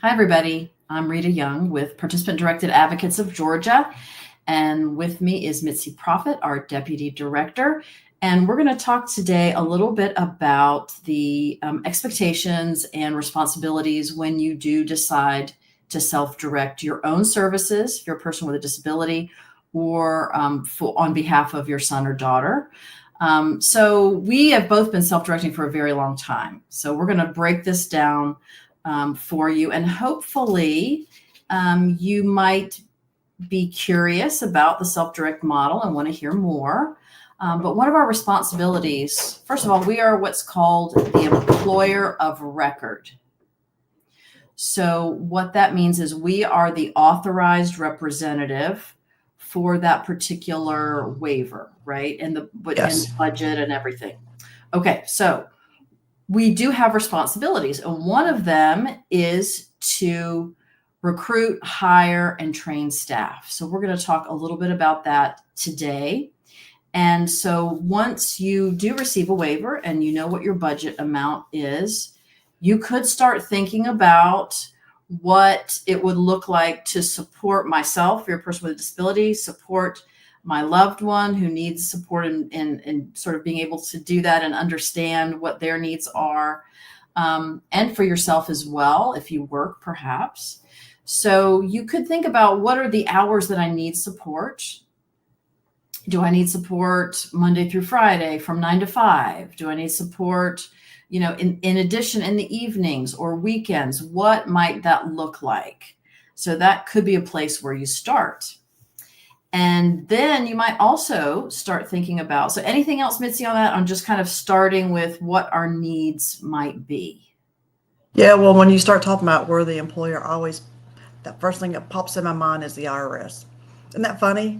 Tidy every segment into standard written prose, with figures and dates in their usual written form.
Hi, everybody. I'm Rita Young with Participant Directed Advocates of Georgia. And with me is Mitzi Prophet, our Deputy Director. And we're going to talk today a little bit about the expectations and responsibilities when you do decide to self-direct your own services, if you're a person with a disability, or on behalf of your son or daughter. So we have both been self-directing for a very long time. So we're going to break this down for you, and hopefully you might be curious about the self-direct model and want to hear more. But one of our responsibilities, first of all, we are what's called the employer of record. So what that means is we are the authorized representative for that particular waiver, right? And the Yes. budget and everything. Okay, so we do have responsibilities, and one of them is to recruit, hire, and train staff. So we're going to talk a little bit about that today. And so once you do receive a waiver and you know what your budget amount is, you could start thinking about what it would look like to support myself, if you're a person with a disability, support my loved one who needs support in sort of being able to do that and understand what their needs are, and for yourself as well, if you work perhaps. So you could think about, what are the hours that I need support? Do I need support Monday through Friday from 9 to 5? Do I need support, in addition in the evenings or weekends? What might that look like? So that could be a place where you start. And then you might also start thinking about, so anything else, Mitzi, on that? I'm just kind of starting with what our needs might be. Yeah, well, when you start talking about where the employer always, that first thing that pops in my mind is the IRS. Isn't that funny?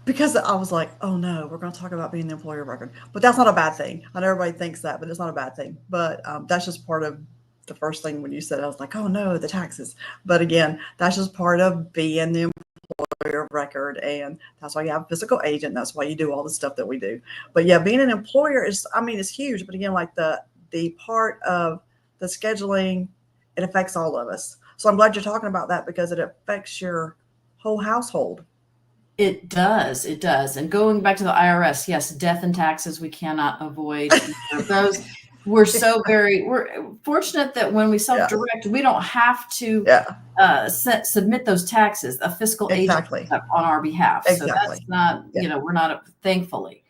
Because I was like, oh no, we're going to talk about being the employer of record. But that's not a bad thing. I know everybody thinks that, but it's not a bad thing. But that's just part of the first thing when you said, I was like, oh no, the taxes. But again, that's just part of being the employer of record. And that's why you have a physical agent. That's why you do all the stuff that we do. But yeah, being an employer is, I mean, it's huge. But again, like the part of the scheduling, it affects all of us. So I'm glad you're talking about that because it affects your whole household. It does. It does. And going back to the IRS, yes, death and taxes, we cannot avoid either of those. We're fortunate that when we Yeah, self-direct, we don't have to yeah, submit those taxes. A fiscal agent exactly, on our behalf. So that's exactly. not, Yeah, we're not, thankfully.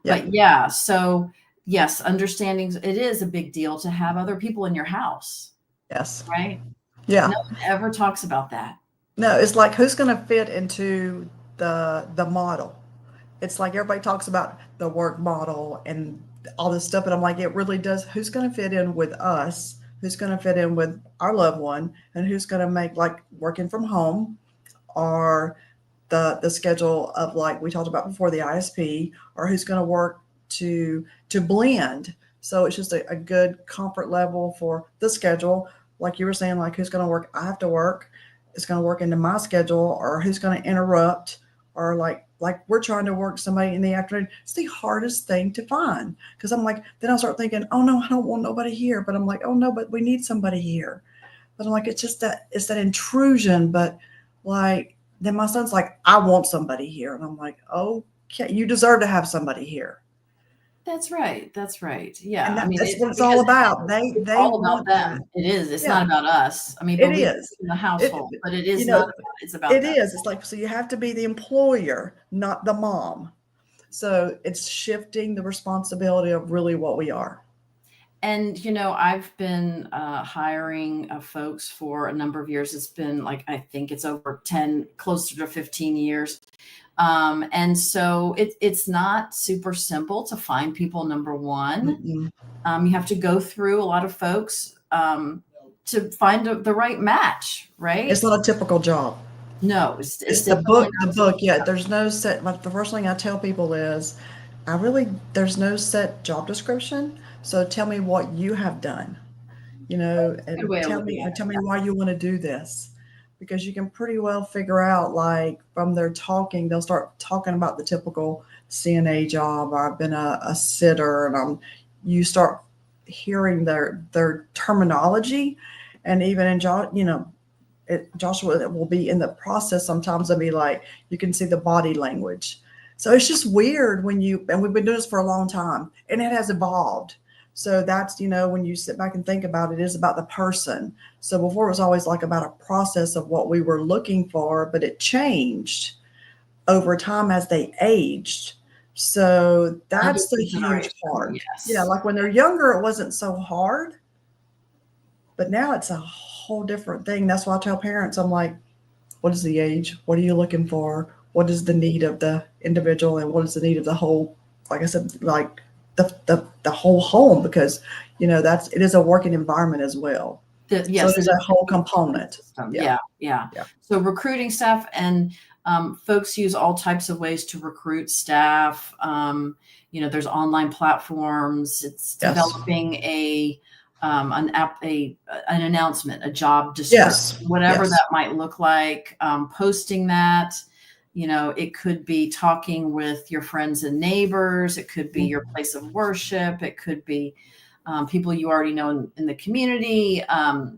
yeah, But yeah, so yes, understanding it is a big deal to have other people in your house, yes, right? yeah. No one ever talks about that. No, it's like who's going to fit into the model. It's like everybody talks about the work model and all this stuff, but I'm like, it really does. Who's going to fit in with us? Who's going to fit in with our loved one? And who's going to make like working from home or the schedule of like we talked about before the ISP, or who's going to work to blend. So it's just a good comfort level for the schedule. Like you were saying, like who's going to work? I have to work. It's going to work into my schedule, or who's going to interrupt, or like we're trying to work somebody in the afternoon. It's the hardest thing to find because I'm like, then I'll start thinking, oh no, I don't want nobody here. But I'm like, oh no, but we need somebody here. But I'm like, it's just that it's that intrusion. But like then my son's like, I want somebody here. And I'm like, okay, you deserve to have somebody here. That's right. That's right. Yeah. And I mean, that's what it's all because about. it's They all about want that. them. It is. It's Yeah, not about us. I mean, but it we is. in the It household, but it you is not know, about, it's about it them. is. It's like so you have to be the employer, not the mom. So it's shifting the responsibility of really what we are. And, I've been hiring folks for a number of years. It's been like, I think it's over 10, closer to 15 years. And so it's not super simple to find people, number one. Mm-mm. You have to go through a lot of folks to find the right match, It's right? not a typical job. No, it's It's the definitely book. The not book. typical. Yeah, there's no set. Like the first thing I tell people is, I really there's no set job description. So tell me what you have done. That's a good And way of tell looking me at and it. tell me why you want to do this, because you can pretty well figure out like from their talking, they'll start talking about the typical CNA job. Or I've been a sitter, and you start hearing their terminology, And even in Joshua will be in the process sometimes and be like, you can see the body language. So it's just weird and we've been doing this for a long time and it has evolved. So that's, when you sit back and think about it, it is about the person. So before it was always like about a process of what we were looking for, but it changed over time as they aged. So that's the huge part. Yes. Yeah. Like when they're younger, it wasn't so hard, but now it's a whole different thing. That's why I tell parents, I'm like, what is the age? What are you looking for? What is the need of the individual? And what is the need of the whole, like I said, like the whole home, because it is a working environment as well. Yes, so there's a whole component. Yeah. So recruiting staff, and folks use all types of ways to recruit staff. There's online platforms. It's developing an announcement, a job description, whatever that might look like. Posting that. It could be talking with your friends and neighbors. It could be your place of worship. It could be people you already know in the community,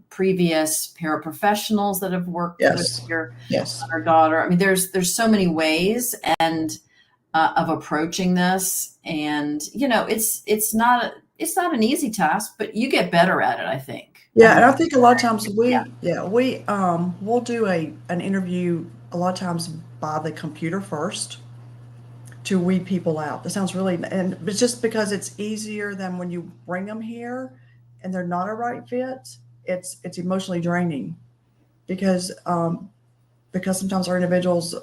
previous paraprofessionals that have worked with your son or daughter. I mean, there's so many ways of approaching this, and it's not an easy task, but you get better at it, I think. Yeah, and I think a lot of times we'll do an interview a lot of times by the computer first to weed people out. That sounds and it's just because it's easier than when you bring them here and they're not a right fit. It's emotionally draining because sometimes our individuals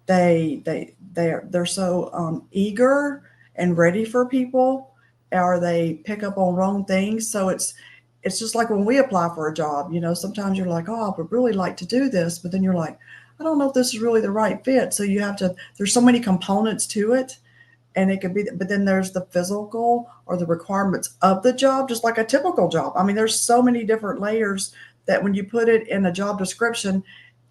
they're so eager and ready for people, or they pick up on wrong things. So it's just like when we apply for a job, sometimes you're like, oh, I would really like to do this, but then you're like, I don't know if this is really the right fit. So there's so many components to it, and it could be, but then there's the physical or the requirements of the job, just like a typical job. I mean, there's so many different layers that when you put it in a job description,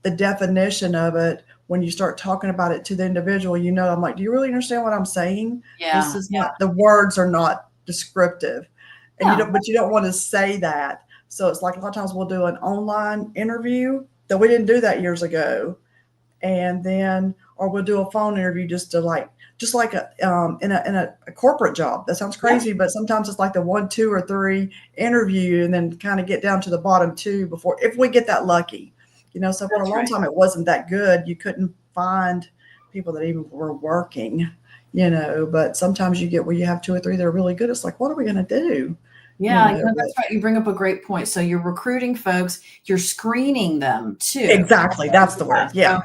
the definition of it, when you start talking about it to the individual, I'm like, do you really understand what I'm saying? Yeah. This is not, the words are not descriptive, and but you don't want to say that. So it's like a lot of times we'll do an online interview that we didn't do that years ago. And then, or we'll do a phone interview just like in a corporate job. That sounds crazy, but sometimes it's like the 1, 2, or 3 interview, and then kind of get down to the bottom 2 if we get that lucky, so for a long time, it wasn't that good. You couldn't find people that even were working, but sometimes you get where you have 2 or 3 that are really good. It's like, what are we going to do? Yeah, that's right. You bring up a great point. So you're recruiting folks, you're screening them too. Exactly. That's the word. Yeah.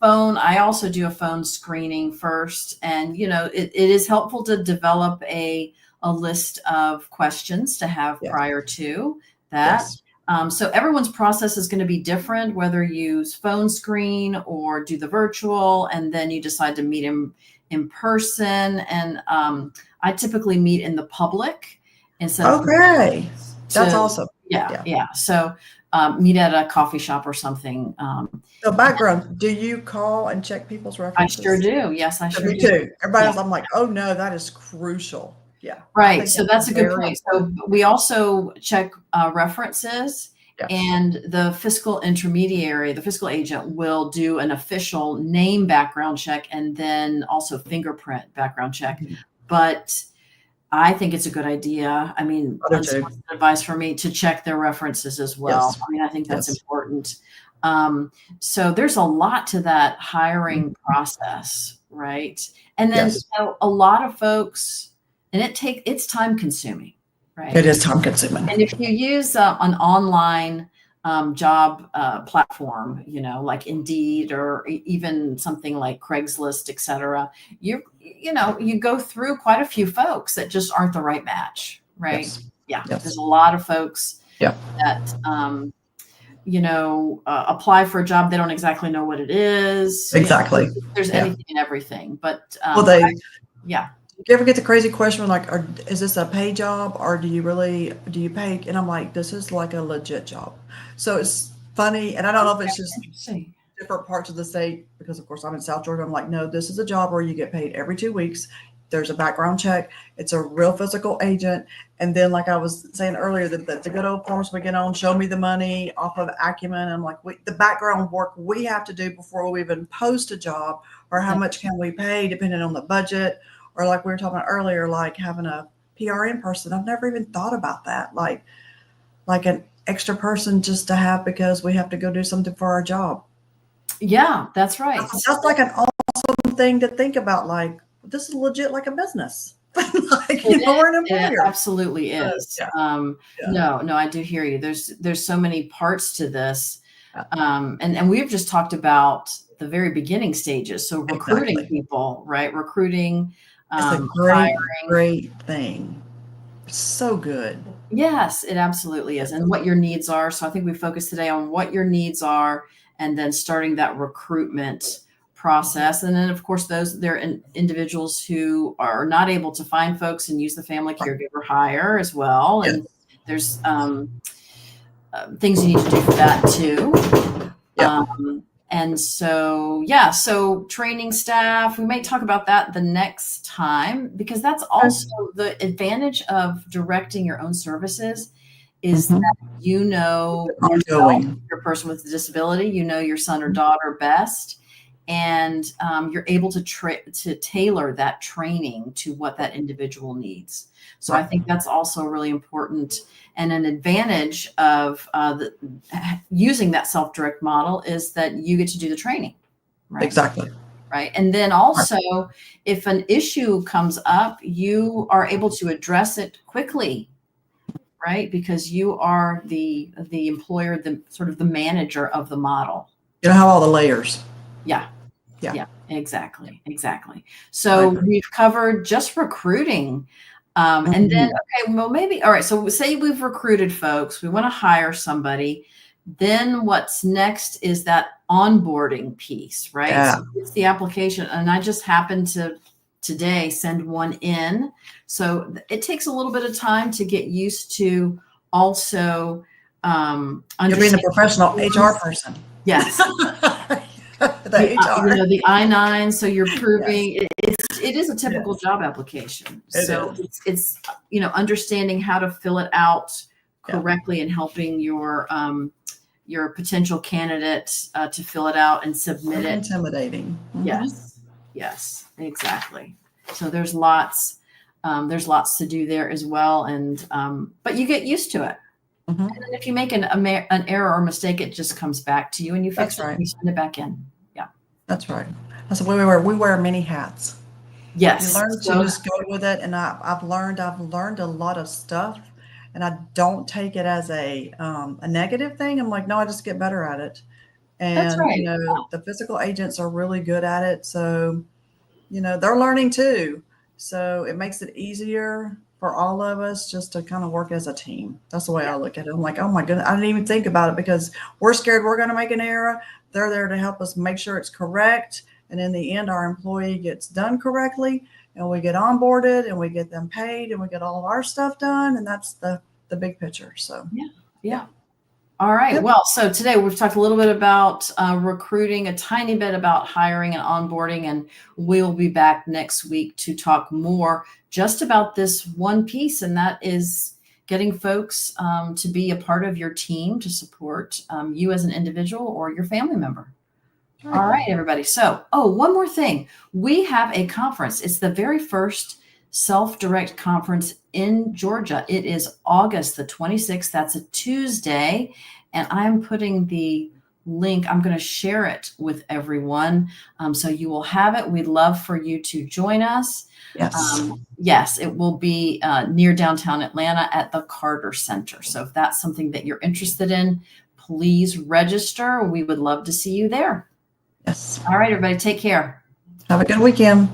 Phone. I also do a phone screening first. And, it is helpful to develop a list of questions to have prior to that. Yes. So everyone's process is going to be different, whether you use phone screen or do the virtual, and then you decide to meet in person. And I typically meet in the public. Okay. That's awesome. Yeah. So meet at a coffee shop or something. So background, do you call and check people's references? I sure do. Yes, I sure do. Me too. Everybody else, I'm like, oh no, that is crucial. Yeah. Right. So that's a good point. So we also check references, and the fiscal intermediary, the fiscal agent, will do an official name background check and then also fingerprint background check. Mm-hmm. But I think it's a good idea. I mean, that's advice for me to check their references as well. Yes. I mean, I think that's important. So there's a lot to that hiring process, right? And then a lot of folks, and it's time consuming, right? It is time consuming. And if you use an online job platform, like Indeed or even something like Craigslist, et cetera, you go through quite a few folks that just aren't the right match, right? Yes. Yeah. Yes. There's a lot of folks that, apply for a job. They don't exactly know what it is. Exactly. There's anything and everything, but do you ever get the crazy question like, is this a pay job, or do you pay? And I'm like, this is like a legit job. So it's funny. And I don't know if it's just different parts of the state, because of course I'm in South Georgia. I'm like, no, this is a job where you get paid every 2 weeks. there's a background check. It's a real physical agent. And then, like I was saying earlier, the good old forms we get on, show me the money off of Acumen. I'm like, the background work we have to do before we even post a job, or how much can we pay depending on the budget, or like we were talking about earlier, like having a PRN person. I've never even thought about that. Like an extra person just to have because we have to go do something for our job. Yeah, that's right. That's like an awesome thing to think about. Like, this is legit like a business. Like, we're an employer. It absolutely is. No, I do hear you. There's so many parts to this. And we've just talked about the very beginning stages. So recruiting people, right? Recruiting, it's a great thing. So good. Yes, it absolutely is. And what your needs are. So I think we focused today on what your needs are, and then starting that recruitment process. And then, of course, there are individuals who are not able to find folks and use the family caregiver hire as well. Yes. And there's things you need to do for that too. Yeah. And so, so training staff, we may talk about that the next time, because that's also the advantage of directing your own services is that yourself, your person with a disability, your son or daughter best, and you're able to tailor that training to what that individual needs. So I think that's also really important. And an advantage of using that self-direct model is that you get to do the training. Right? Exactly. Right. And then also, if an issue comes up, you are able to address it quickly. Right. Because you are the employer, the sort of the manager of the model. You have all the layers. Yeah. Exactly. So we've covered just recruiting. And then, maybe, all right. So say we've recruited folks, we want to hire somebody. Then what's next is that onboarding piece, right? Yeah. So it's the application. And I just happened to today send one in. So it takes a little bit of time to get used to also you're being a professional HR person. Yes. The I-9. So you're proving it is a typical job application. It's understanding how to fill it out correctly and helping your potential candidate to fill it out and submit it. Intimidating. Yes, exactly. So there's lots to do there as well, and but you get used to it. And then if you make an error or mistake, it just comes back to you, and you fix it and you send it back in. Yeah, that's right. That's what we wear many hats. Yes, you learn to just go with it, and I've learned a lot of stuff, and I don't take it as a negative thing. I'm like, no, I just get better at it. And that's right. The physical agents are really good at it, so they're learning too. So it makes it easier for all of us just to kind of work as a team. That's the way I look at it. I'm like, oh my goodness, I didn't even think about it because we're scared we're going to make an error. They're there to help us make sure it's correct. And in the end, our employee gets done correctly, and we get onboarded, and we get them paid, and we get all of our stuff done. And that's the big picture. So yeah. All right. Well, so today we've talked a little bit about recruiting, a tiny bit about hiring and onboarding, and we'll be back next week to talk more just about this one piece, and that is getting folks to be a part of your team to support you as an individual or your family member. All right, everybody. So, one more thing. We have a conference. It's the very first Self-Direct Conference in Georgia. It is August the 26th. That's a Tuesday. And I'm putting the link. I'm going to share it with everyone. So you will have it. We'd love for you to join us. Yes. Yes, it will be near downtown Atlanta at the Carter Center. So if that's something that you're interested in, please register. We would love to see you there. Yes. All right, everybody, take care. Have a good weekend.